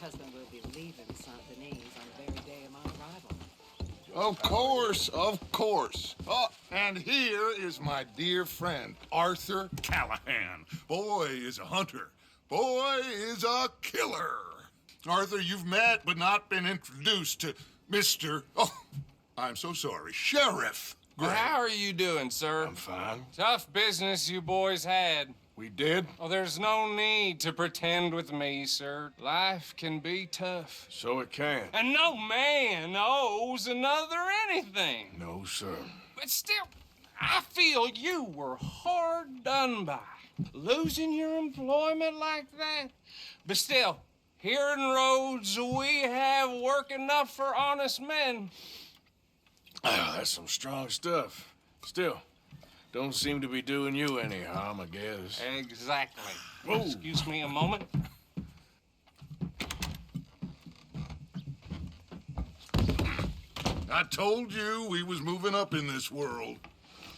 husband will be leaving Saint Denis on the very day of my arrival. Of course, of course. Oh, and here is my dear friend, Arthur Callahan. Boy is a hunter. Boy is a killer. Arthur, you've met but not been introduced to Mr. Oh, I'm so sorry, Sheriff Gray. Well, how are you doing, sir? I'm fine. Tough business you boys had. We did? Oh, there's no need to pretend with me, sir. Life can be tough. So it can. And no man owes another anything. No, sir. But still, I feel you were hard done by. Losing your employment like that. But still, here in Rhodes, we have work enough for honest men. Oh, that's some strong stuff. Still, don't seem to be doing you any harm, I guess. Exactly. Whoa. Excuse me a moment. I told you we was moving up in this world.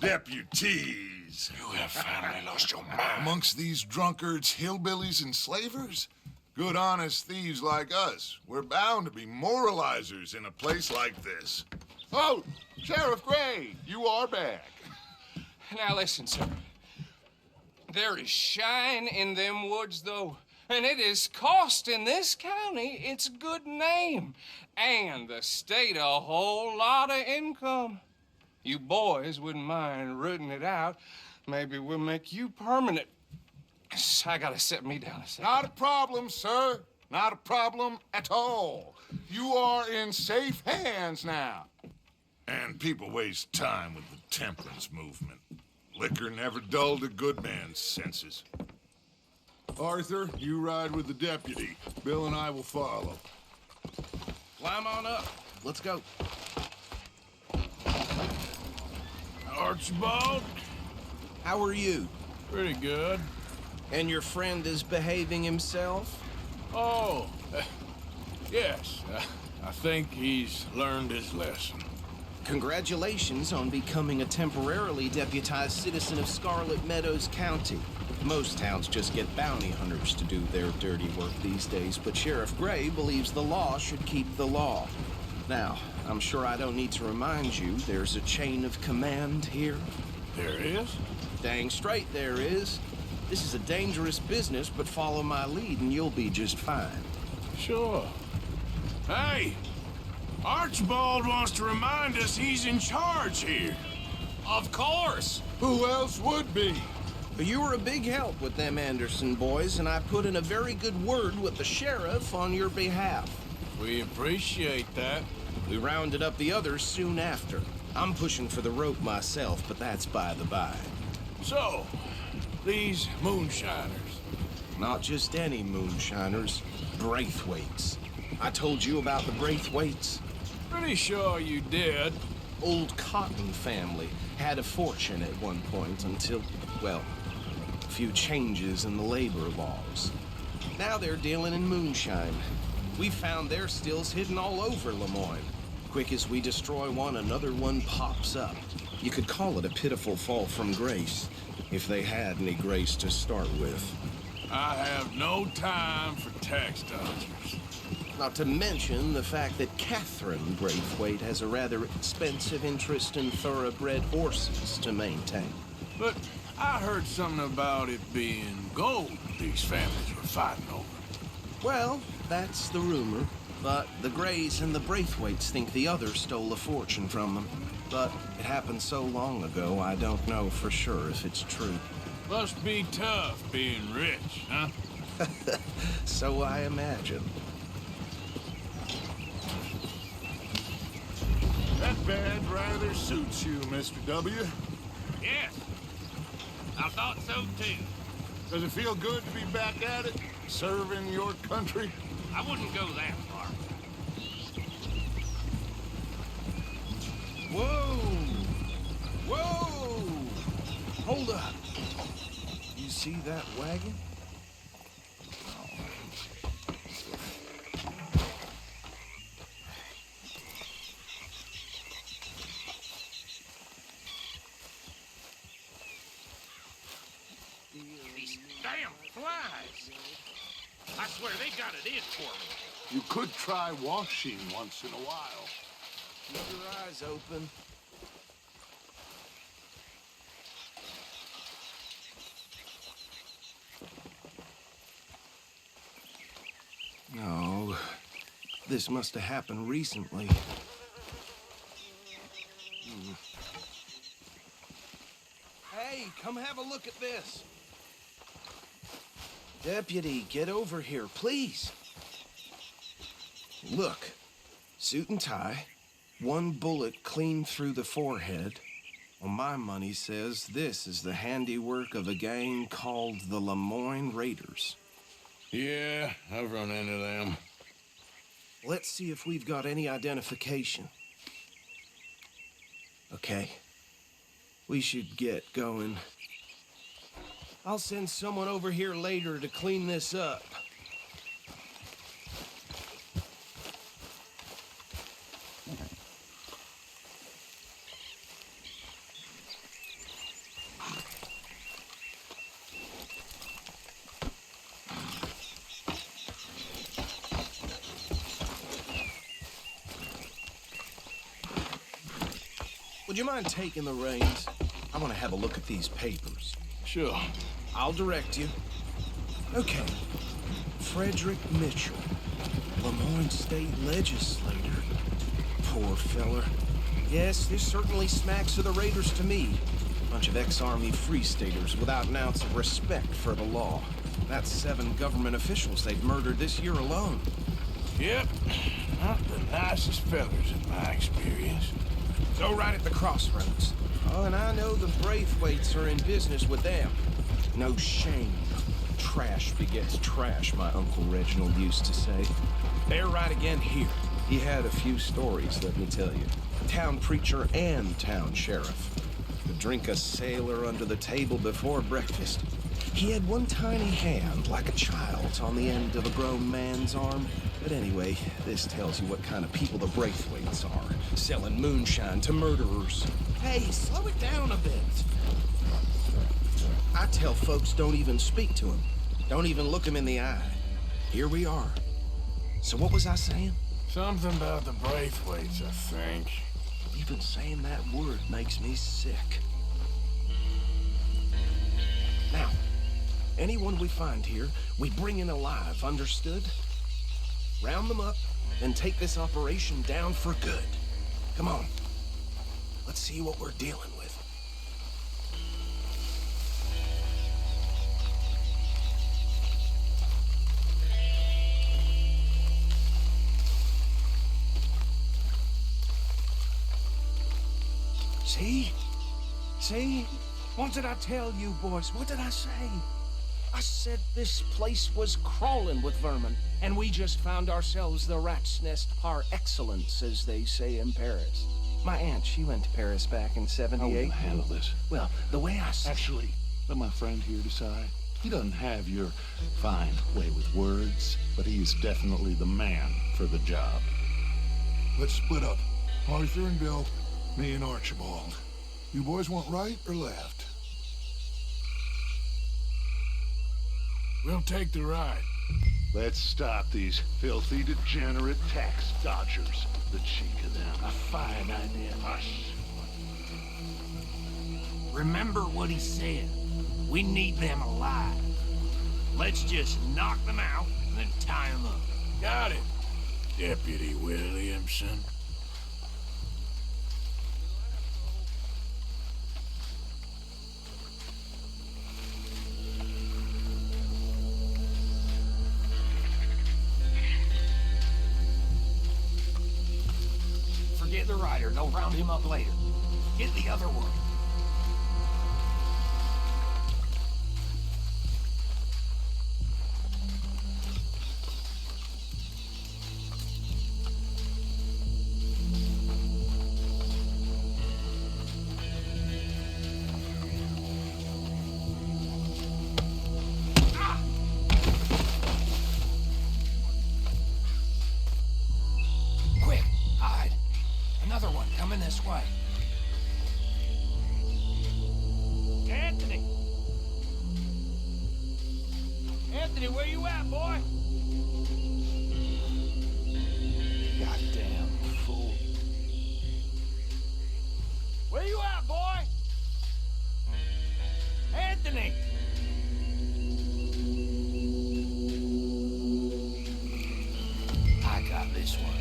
Deputies. You have finally lost your mind. Amongst these drunkards, hillbillies, and slavers? Good, honest thieves like us. We're bound to be moralizers in a place like this. Oh, Sheriff Gray, you are back. Now listen, sir. There is shine in them woods, though, and it is costing this county its good name and the state a whole lot of income. You boys wouldn't mind rooting it out. Maybe we'll make you permanent. I gotta set me down a second. Not a problem, sir. Not a problem at all. You are in safe hands now. And people waste time with the temperance movement. Liquor never dulled a good man's senses. Arthur, you ride with the deputy. Bill and I will follow. Climb on up. Let's go. Archibald? How are you? Pretty good. And your friend is behaving himself? Oh, yes. I think he's learned his lesson. Congratulations on becoming a temporarily deputized citizen of Scarlet Meadows County. Most towns just get bounty hunters to do their dirty work these days, but Sheriff Gray believes the law should keep the law. Now, I'm sure I don't need to remind you there's a chain of command here. There is? Dang straight there is. This is a dangerous business, but follow my lead and you'll be just fine. Sure. Hey! Archibald wants to remind us he's in charge here. Of course. Who else would be? You were a big help with them Anderson boys, and I put in a very good word with the sheriff on your behalf. We appreciate that. We rounded up the others soon after. I'm pushing for the rope myself, but that's by the by. So, these moonshiners. Not just any moonshiners, Braithwaites. I told you about the Braithwaites. Pretty sure you did. Old Cotton family had a fortune at one point until, well, a few changes in the labor laws. Now they're dealing in moonshine. We found their stills hidden all over Lemoyne. Quick as we destroy one, another one pops up. You could call it a pitiful fall from grace, if they had any grace to start with. I have no time for tax dodgers. Not to mention the fact that Catherine Braithwaite has a rather expensive interest in thoroughbred horses to maintain. But I heard something about it being gold these families were fighting over. Well, that's the rumor. But the Grays and the Braithwaites think the others stole a fortune from them. But it happened so long ago, I don't know for sure if it's true. Must be tough being rich, huh? So I imagine. That badge rather suits you, Mr. W. Yes, I thought so too. Does it feel good to be back at it, serving your country? I wouldn't go that far. Whoa! Whoa! Hold up. You see that wagon? These damn flies. I swear they got it in for me. You could try washing once in a while. Keep your eyes open. No, this must have happened recently. Hey, come have a look at this. Deputy, get over here, please. Look, suit and tie, one bullet clean through the forehead. Well, my money says this is the handiwork of a gang called the Lemoyne Raiders. Yeah, I've run into them. Let's see if we've got any identification. Okay. We should get going. I'll send someone over here later to clean this up. Would you mind taking the reins? I want to have a look at these papers. Sure. I'll direct you. Okay. Frederick Mitchell, Lemoyne State Legislator. Poor feller. Yes, this certainly smacks of the Raiders to me. Bunch of ex-Army Free Staters without an ounce of respect for the law. That's 7 government officials they've murdered this year alone. Yep. Not the nicest fellas in my experience. So right at the crossroads. Oh, and I know the Braithwaites are in business with them. No shame. Trash begets trash, my Uncle Reginald used to say. They're right again here. He had a few stories, let me tell you. Town preacher and town sheriff. Could drink a sailor under the table before breakfast. He had one tiny hand, like a child's, on the end of a grown man's arm. But anyway, this tells you what kind of people the Braithwaites are. Selling moonshine to murderers. Hey, slow it down a bit. I tell folks don't even speak to him. Don't even look him in the eye. Here we are. So what was I saying? Something about the Braithwaites, I think. Even saying that word makes me sick. Now, anyone we find here, we bring in alive, understood? Round them up, and take this operation down for good. Come on. Let's see what we're dealing with. See? See? What did I tell you, boys? What did I say? I said this place was crawling with vermin, and we just found ourselves the rat's nest par excellence, as they say in Paris. My aunt, she went to Paris back in '78. How will handle this? Well, the way I see... Actually, let my friend here decide. He doesn't have your fine way with words, but he's definitely the man for the job. Let's split up. Arthur and Bill, me and Archibald. You boys want right or left? We'll take the ride. Let's stop these filthy, degenerate tax dodgers. The cheek of them. A fine idea. Hush. Remember what he said. We need them alive. Let's just knock them out and then tie them up. Got it, Deputy Williamson. Forget the rider. They'll round him up later. Get the other one. Quick, hide. Another one coming this way. Anthony! Anthony, where you at, boy? fool. Where you at, boy? Anthony! I got this one.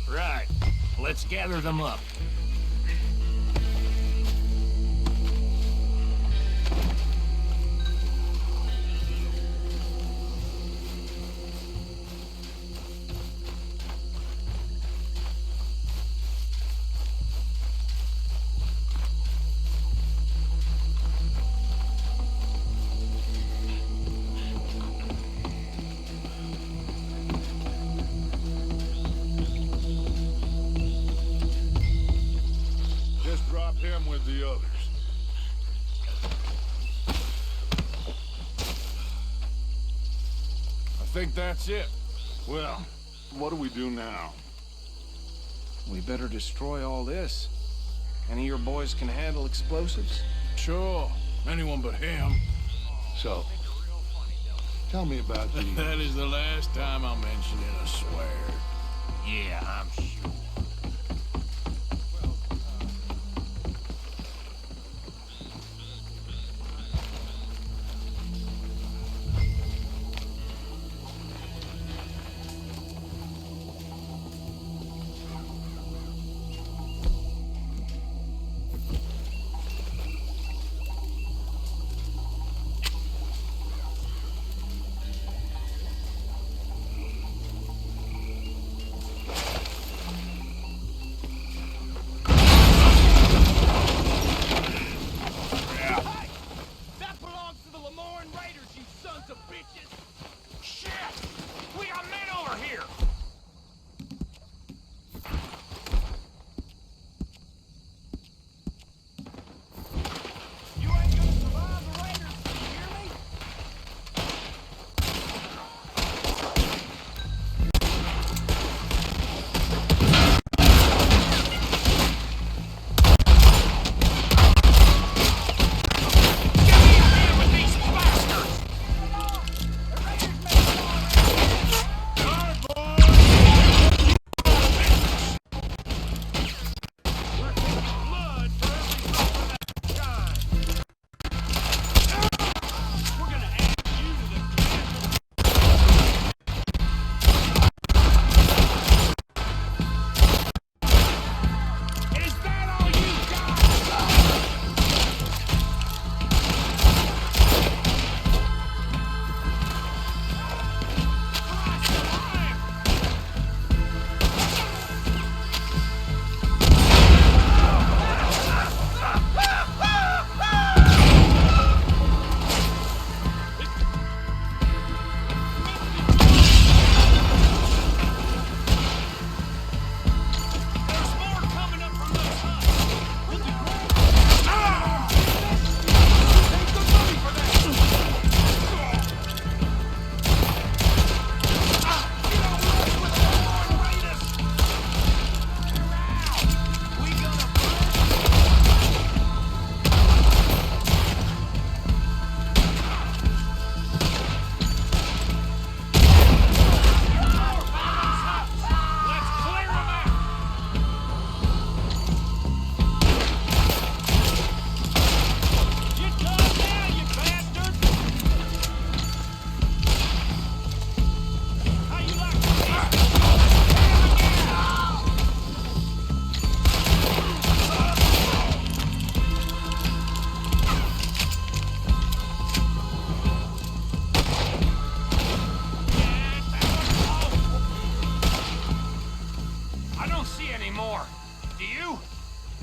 Right. Let's gather them up. Just drop him with the others. I think that's it. Well, what do we do now? We better destroy all this. Any of your boys can handle explosives? Sure. Anyone but him. So, tell me about the... That is the last time I'll mention it, I swear. Yeah, I'm sure.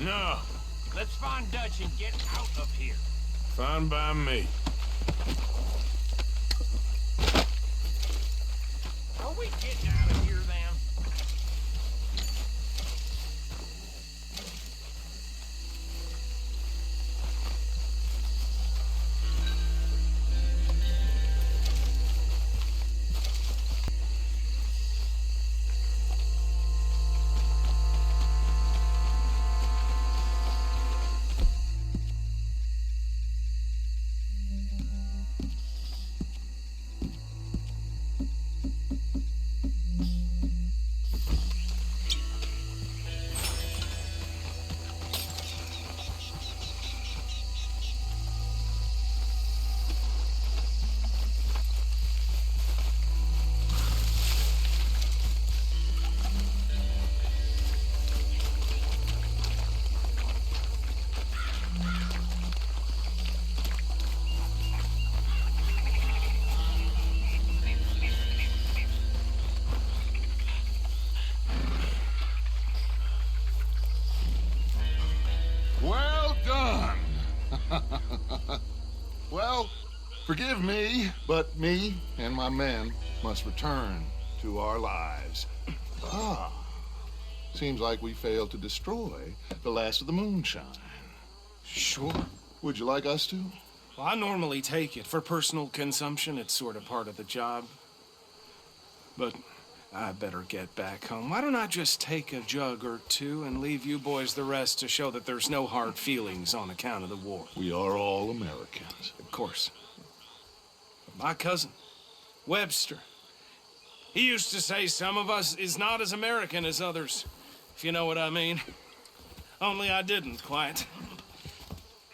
No. Let's find Dutch and get out of here. Fine by me. Are we getting out of here, then? Forgive me, but me and my men must return to our lives. Seems like we failed to destroy the last of the moonshine. Sure. Would you like us to? Well, I normally take it. For personal consumption, it's sort of part of the job. But I better get back home. Why don't I just take a jug or two and leave you boys the rest to show that there's no hard feelings on account of the war? We are all Americans. Of course. But my cousin, Webster, he used to say some of us is not as American as others, if you know what I mean. Only I didn't quite.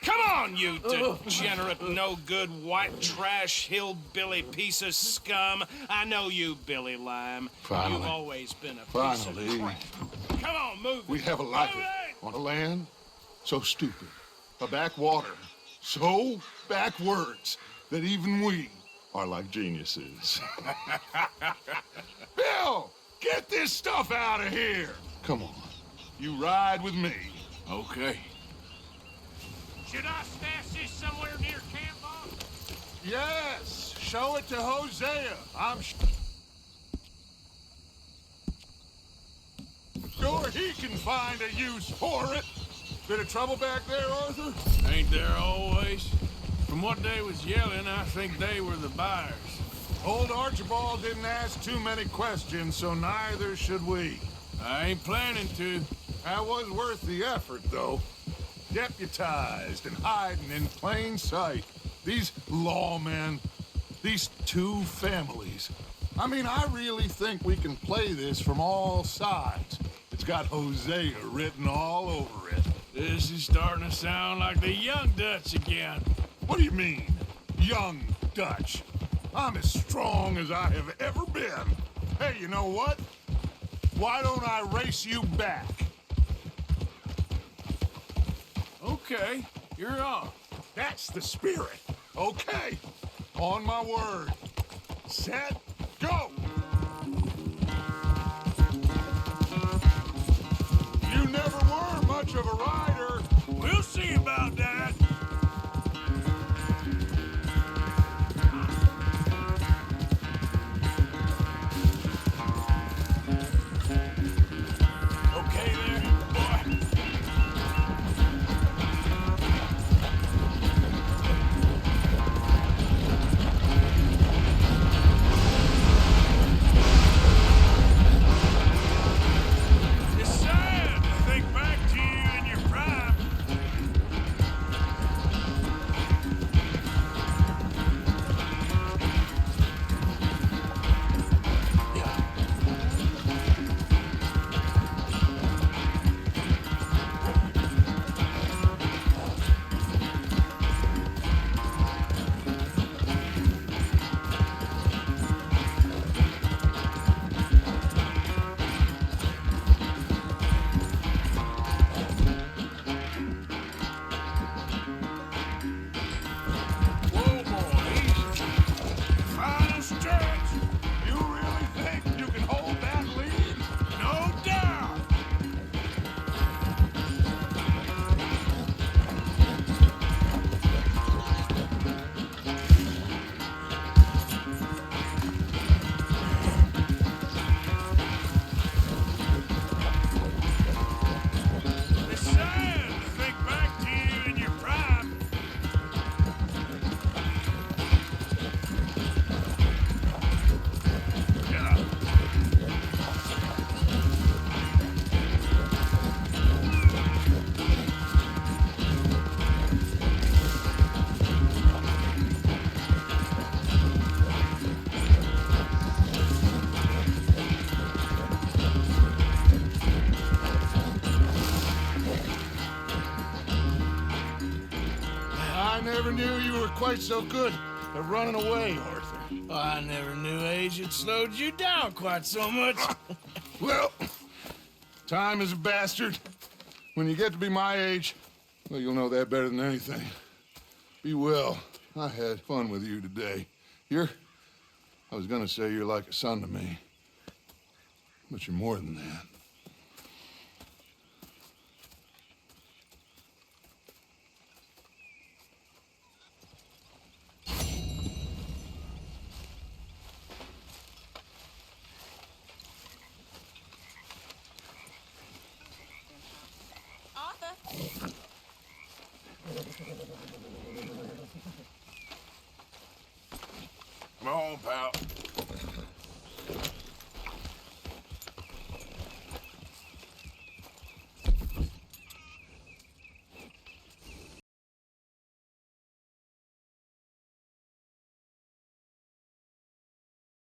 Come on, you degenerate, no-good, white trash, hillbilly piece of scum. I know you, Billy Lime. Finally. You've always been a piece Finally. of crap. Come on, move it. We have a life Move it! on a land so stupid, a backwater so backwards that even we are like geniuses. Bill, get this stuff out of here. Come on, you ride with me. Okay. Should I stash this somewhere near camp, boss? Yes, show it to Hosea. I'm sure he can find a use for it. Bit of trouble back there, Arthur? Ain't there always? From what they was yelling, I think they were the buyers. Old Archibald didn't ask too many questions, so neither should we. I ain't planning to. That was worth the effort, though. Deputized and hiding in plain sight. These lawmen, these two families. I mean, I really think we can play this from all sides. It's got Hosea written all over it. This is starting to sound like the Young Dutch again. What do you mean, young Dutch? I'm as strong as I have ever been. Hey, you know what? Why don't I race you back? Okay, you're on. That's the spirit. Okay, on my word. Set, go! You never were much of a rider. We'll see about that. Okay there, boy. It's sad to think back to you in your prime. Whoa, boy, easy. Final stretch. You really think you can hold that lead? No doubt. It's sad to think back to you in your prime. Yeah. I never knew you were quite so good at running away, Arthur. I never knew age had slowed you down quite so much. Well, time is a bastard. When you get to be my age, well, you'll know that better than anything. Be well. I had fun with you today. I was gonna say you're like a son to me, but you're more than that. Come on, pal.